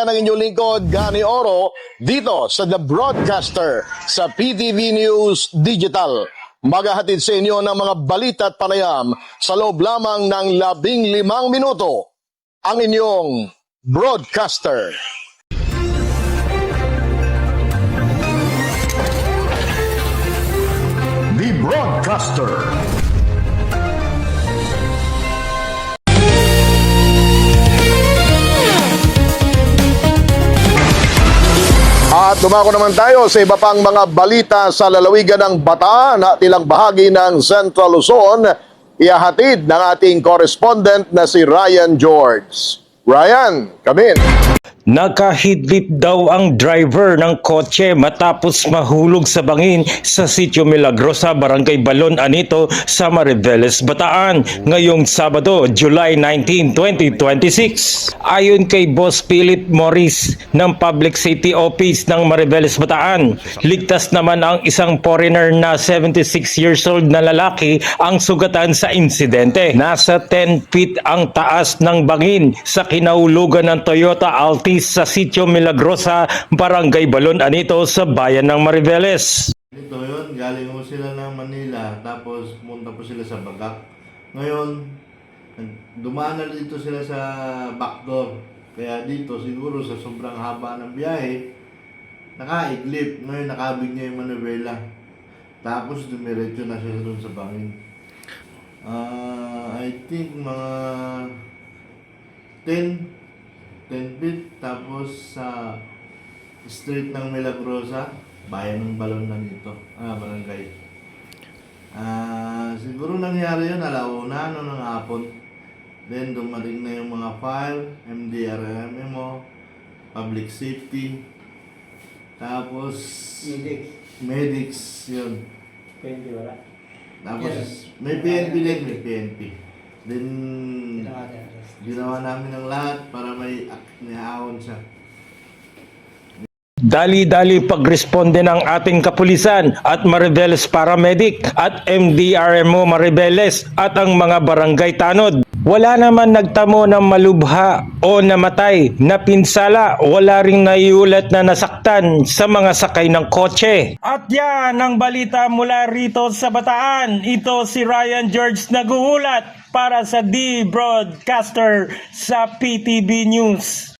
yan ang inyong lingkod, Gani Oro, dito sa The Broadcaster sa PTV News Digital. Maghahatid sa inyo ng mga balita at panayam sa loob lamang ng 15 minuto. Ang inyong Broadcaster. The Broadcaster. At dumako naman tayo sa iba pang mga balita sa lalawigan ng Bataan at ilang bahagi ng Central Luzon. Ihahatid ng ating correspondent na si Ryan George. Ryan, come in. Nakahidlip daw ang driver ng kotse matapos mahulog sa bangin sa Sitio Milagrosa, Barangay Balon Anito sa Mariveles, Bataan ngayong Sabado, July 19, 2026. Ayon kay Boss Philip Morris ng Public Safety Office ng Mariveles, Bataan, ligtas naman ang isang foreigner na 76 years old na lalaki ang sugatan sa insidente. Nasa 10 feet ang taas ng bangin sa kinahulugan ng Toyota Altis sa Sitio Milagrosa, Barangay Balon Anito sa bayan ng Mariveles. Ito yun, galing mo sila ng Manila, tapos pumunta po sila sa Bagak. Ngayon, dumaan na dito sila sa backdoor. Kaya dito, siguro sa sobrang haba ng biyahe, nakaiglip. Ngayon, nakabig niya yung manubela. Tapos, dumiretso na siya doon sa bangin. I think mga 10 feet, tapos sa street ng Milagrosa, bayan ng Balon na dito, barangay. Siguro nangyari yun, alauna, ng hapon. Then dumating na yung mga fire, MDRMO, public safety, tapos medics yun. PNP wala. Tapos may PNP din, may PNP. Then ginawa namin ang lahat para may nihaon siya. Dali-dali pagresponde ng ating kapulisan at Mariveles Paramedic at MDRMO Mariveles at ang mga barangay tanod. Wala naman nagtamo ng malubha o namatay na pinsala, wala ring naiulat na nasaktan sa mga sakay ng kotse. At yan ang balita mula rito sa Bataan. Ito si Ryan George nag-uulat para sa The Broadcaster sa PTV News.